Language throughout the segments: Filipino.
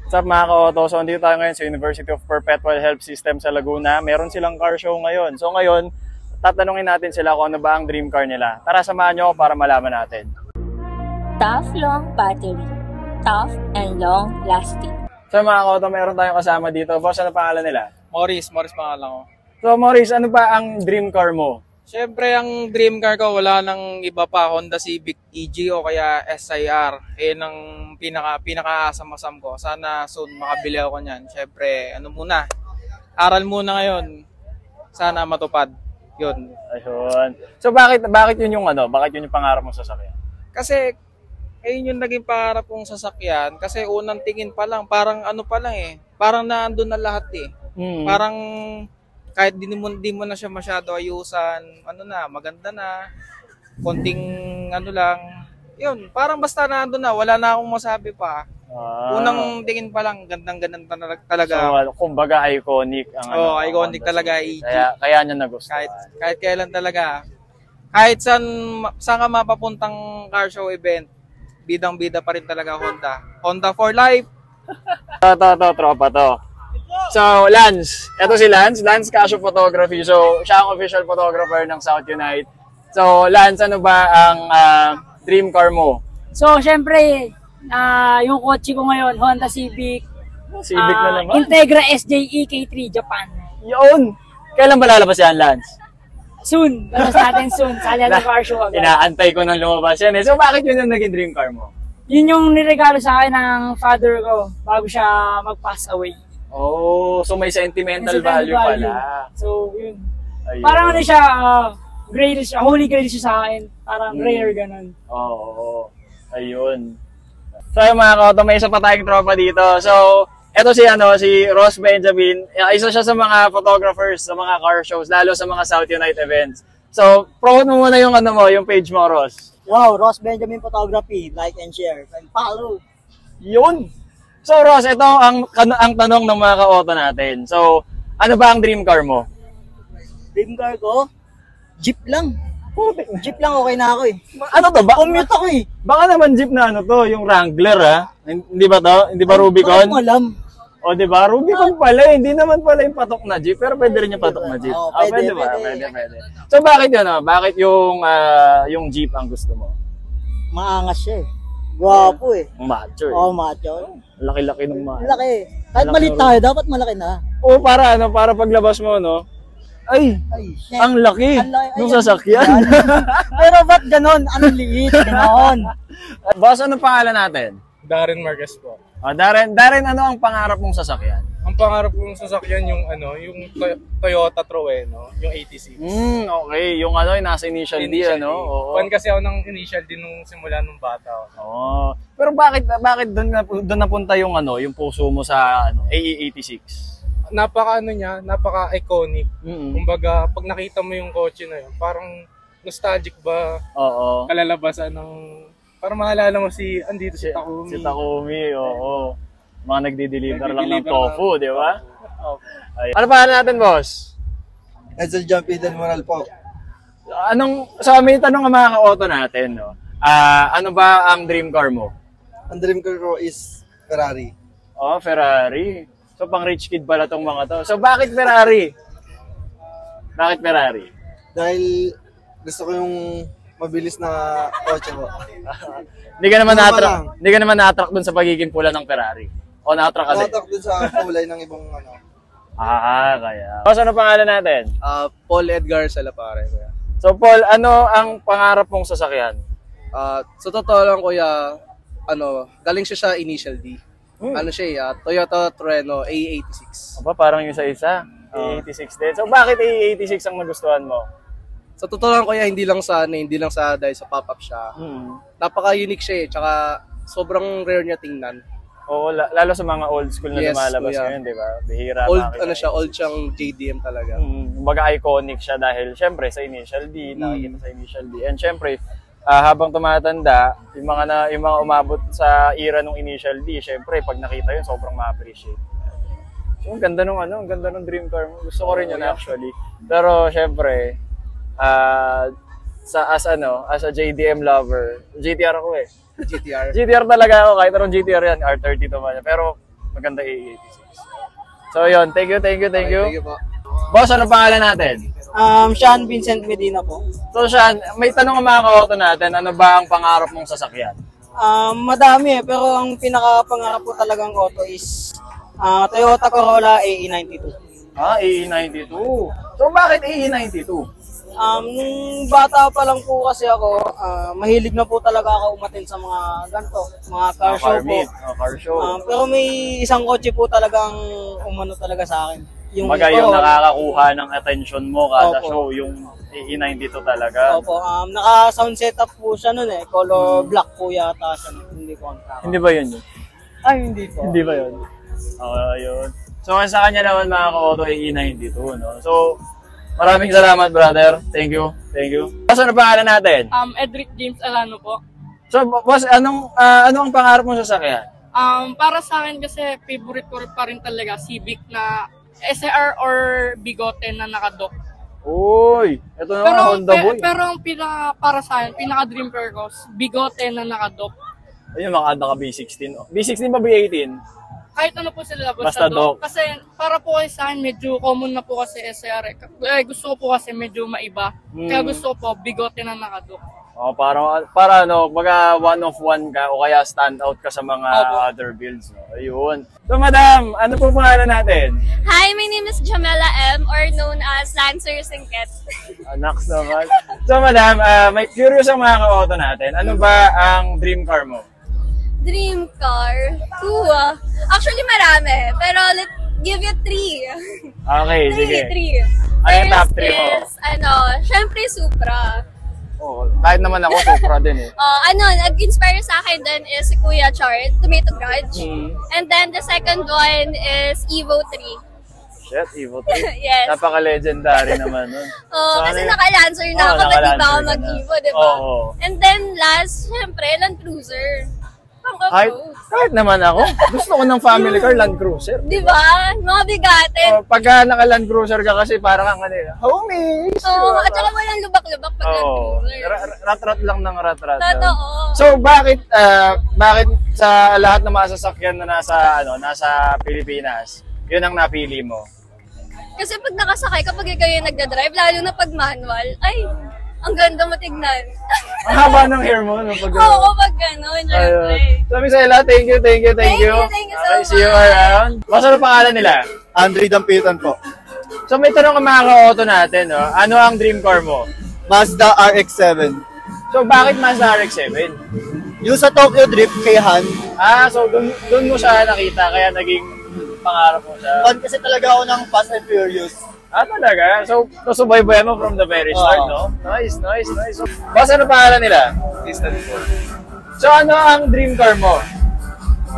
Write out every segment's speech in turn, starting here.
What's up mga ka-auto? So, andito tayo ngayon sa University of Perpetual Health System sa Laguna. Meron silang car show ngayon. So, ngayon, tatanungin natin sila kung ano ba ang dream car nila. Tara, samahan nyo para malaman natin. Tough long battery. Tough and long lasting. So, mga ka-auto, meron tayong kasama dito. Boss, ano pangalan nila? Morris pangalan ko. So, Maurice, ano ba ang dream car mo? Siyempre, ang dream car ko, wala nang iba pa. Honda Civic EG o kaya SIR. Yan ang pinaka-asam-asam ko. Sana soon makabili ako niyan. Siyempre, aral muna ngayon. Sana matupad. Yun. Ayun. So, bakit yun yung bakit yun yung pangarap mo sa sasakyan? Kasi, ayun yung naging pangarap kong sasakyan. Kasi unang tingin pa lang, parang parang naandun na lahat eh. Parang kahit di mo na siya masyado ayusan, maganda na, konting lang, yun, parang basta naandun na, wala na akong masabi pa. Unang tingin pa lang, gandang-gandang talaga. So, kumbaga iconic ang iconic talaga EG. Kaya niya nagustuhan. Kahit kailan talaga. Kahit saan ka mapapuntang car show event, bidang-bida pa rin talaga Honda. Honda for life. Tropa to. So, Lance. Ito si Lance. Lance Casio Photography. So, siya ang official photographer ng South Unite. So, Lance, ano ba ang dream car mo? So, syempre, yung kotse ko ngayon, Honda Civic. Civic na naman. Integra SJE K3 Japan. Yun! Kailan ba lalabas yan, Lance? Soon. Labas natin soon. Sali natin car show agad. Inaantay ko nang lumabas yan eh. So, bakit yun yung naging dream car mo? Yun yung niregalo sa akin ng father ko bago siya mag-pass away. Oh, so may sentimental value pala. So, yun. Ayun. Parang siya, grace siya, holy grace siya sa akin. Parang rare, ganun. Oo. Ayun. So, yung mga kauto, may isa pa tayong tropa dito. So, eto si Ross Benjamin. Isa siya sa mga photographers sa mga car shows, lalo sa mga South Unite events. So, promote mo muna yung yung page mo, Ross. Wow, Ross Benjamin Photography. Like and share. And follow. Yun! So, Ross, ito ang tanong ng mga ka-auto natin. So, ano ba ang dream car mo? Dream car ko? Jeep lang. Jeep lang, okay na ako eh. Ano to ba? Commute ako eh. Baka naman jeep na yung Wrangler ha? Hindi ba to? Hindi ba Rubicon? Bakit mo alam? O di ba? Rubicon pala eh. Hindi naman pala yung patok na jeep, pero pwede rin yung patok na jeep. Oo, Pwede ba? Pwede. So, bakit yun? Bakit yung jeep ang gusto mo? Maangas siya eh. Gwapo eh. Macho eh. Oo, macho. Laki-laki ng macho. Malaki eh. Kahit maliit tayo, dapat malaki na. O para paglabas mo, no? Ay, ang laki ng sasakyan. Pero ba't ganon? Anong liit? Ganon. Boss, ano pangalan natin? Darren Marquez po. Darren, ano ang pangarap mong sasakyan? Ang pangarap kong sasakyan yung Toyota Trueno, yung 86. Okay. Yung nasa initial D, Oo. Fan kasi ako ng initial D nung simula nung bata ako. Oo. Pero bakit doon napunta yung puso mo sa AE86? Napaka-iconic. Kumbaga, pag nakita mo yung kotse na yun, parang nostalgic ba? Oo. Kalalabasan ng parang maalala mo andito si Takumi. Si Takumi, oo. Mga nagdi-deliver lang ng tofu, di ba? Ano pa natin, boss? Edsel John P. Del Moral po. May tanong ang mga ka-auto natin, no? Ano ba ang dream car mo? Ang dream car ko is Ferrari. Oh, Ferrari. So, pang rich kid pala tong mga to. So, bakit Ferrari? Bakit Ferrari? Dahil gusto ko yung mabilis na kotse ko. Hindi ka naman na-attract dun sa pagiging pula ng Ferrari. O na-attract ka din? Na-attract dun sa kulay ng ibang kaya. So, ano pangalan natin? Paul Edgar Salapare, kuya. So, Paul, ano ang pangarap mong sasakyan? Sa totoo lang, kuya, galing siya sa Initial D. Toyota Trueno A86. Parang yung isa-isa. A86 din. So, bakit A86 ang nagustuhan mo? Sa totoo lang, kuya, hindi lang sa dahil sa pop-up siya. Napaka-unique siya eh, tsaka sobrang rare niya tingnan. Oo, lalo sa mga old school na lumalabas ngayon, di ba? Bihira Old siyang JDM talaga. Kumbaga iconic siya dahil syempre sa Initial D, nakikita sa Initial D. And syempre, habang tumatanda, yung mga umabot sa era ng Initial D, syempre pag nakita yun, sobrang ma-appreciate. So, ang ganda ng dream car mo. Gusto ko rin yun actually. Pero syempre, as a JDM lover, GTR ako eh. GTR. GTR talaga ako, kahit anong GTR yan, R32 man. Pero Maganda A86. So yun, thank you. Thank you po. Boss, ano pangalan natin? Sean Vincent Medina po. So Sean, may tanong ang mga ka-auto natin, ano ba ang pangarap mong sasakyan? Madami pero ang pinakapangarap ko talagang auto is Toyota Corolla AE92. AE92. So bakit AE92? Nung bata pa lang po kasi ako, mahilig na po talaga ako umatin sa mga ganito, mga car show po. Car show. Pero may isang kotse po talagang umano talaga sa akin. Yung Corolla. nakakakuha ng attention mo kada Opo. show, yung AE92 talaga. Opo, naka-sound setup po siya nun color black po yata siya. Hindi ko ang tama. Hindi ba yun? Hindi po. Hindi ba yun? Yun. So sa kanya naman mga ka-auto AE92, no? So, maraming salamat, brother. Thank you. Boss, ano pangalan natin? Edric James Alano po. So, boss, ano ang pangarap mo sa sasakyan? Para sa akin kasi favorite ko pa rin talaga Civic na SR or Bigote na nakadok. Uy, ito na Honda Boy. Pero ang para sa akin, pinaka-dream car ko, Bigote na nakadok. Ayun, makada ka B16. B16 ba B18? Kahit ano po sila, Basta basta dok. Kasi para po kasi sa akin, medyo common na po kasi SR. Gusto ko po kasi medyo maiba. Kaya gusto ko po, Bigote na nakadok. Para mga one of one ka o kaya stand out ka sa mga Opo. other builds. No? Ayun. So, madam, ano po pangalan natin? Hi, my name is Jamela M. or known as Lancer Singket. Naks naman. So, madam, may curious ang mga ka-auto natin. Ano ba ang dream car mo? Dream car? Actually, marami. Pero let's give you 3. Okay, sige. 3. Ano yung top 3 mo? Syempre Supra. Kahit naman ako, Supra din eh. Nag-inspire sa akin din is si Kuya Chart, Tomato Grudge. And then the second one is Evo 3. Shit, Evo 3. Yes. Napaka-legendary naman nun. Kasi naka-Lancer na ako, ba't di ba ako mag-Evo, di ba? Oo. And then last, syempre, Land Cruiser. Kahit naman ako, gusto ko ng family car, Land Cruiser. Di ba? Mga bigatin. Pagka naka-Land Cruiser ka kasi parang ang homies! At saka walang lubak-lubak pag Land Cruiser. Rat-rat lang ng rat-rat. Totoo. So, bakit sa lahat ng mga sasakyan na nasa Pilipinas, yun ang napili mo? Kasi pag nakasakay, kapag ikaw yung nagdadrive, lalo na pag manual, ay, ang ganda mo tignan. Ang haba ng hair mo. Oo, pag gano'n, syempre. Sabi sa ila, thank you. Thank you so much. See you around. Basta ano pangalan nila? Andre Dampitan po. So may tanong ang mga ka-auto natin, no? Ano ang dream car mo? Mazda RX-7. So bakit Mazda RX-7? Yung sa Tokyo Drift kay Han. So dun mo siya nakita, kaya naging pangarap mo siya. Fan kasi talaga ako ng Fast and Furious. Talaga? So, nasubaybayan mo from the very start, no? Nice. So, boss, ano pangalan nila? So, ano ang dream car mo?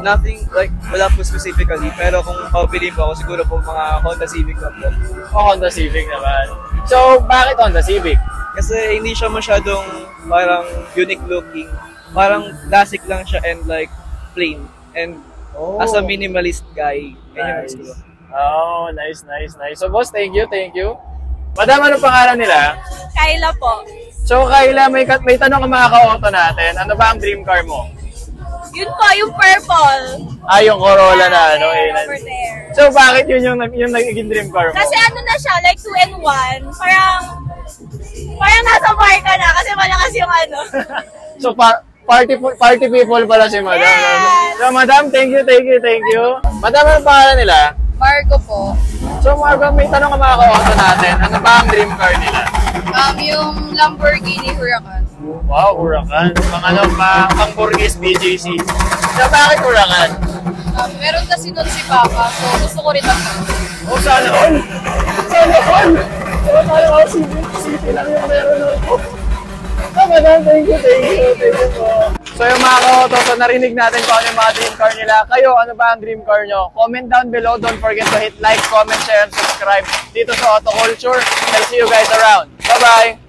Nothing, wala po specifically, pero kung pabili po ako, siguro po mga Honda Civic lang po. Honda Civic naman. So, bakit Honda Civic? Kasi hindi siya masyadong parang unique looking. Parang classic lang siya and plain. And as a minimalist guy, ganyan gusto ko. Nice. So, boss, thank you. Madam, ano pangalan nila? Kyla po. So, Kyla, may tanong ang mga ka-auto natin. Ano ba ang dream car mo? Yun po, yung purple. Yung Corolla na, Over there. So, bakit yun yung naging dream car mo? Kasi ano na siya, 2-in-1. Parang nasa bar ka na kasi malakas yung So, party people pala si Madam. Yes! So, Madam, thank you. Madam, ano pangalan nila? Marco po. So, Marco, may tanong ang mga ka-auto natin. Ano ba ang dream car nila? Yung Lamborghini Huracan. Wow, Huracan. Pang Burgess BJC. So, bakit Huracan? Meron kasi nun si Papa, so gusto ko rin ako. Sana all! City lang yung meron ako. Madam, thank you po. So yung mga ka-auto, narinig natin kung ano yung mga dream car nila. Kayo, ano ba ang dream car nyo? Comment down below. Don't forget to hit like, comment, share, and subscribe dito sa Auto Culture. I'll see you guys around. Bye-bye!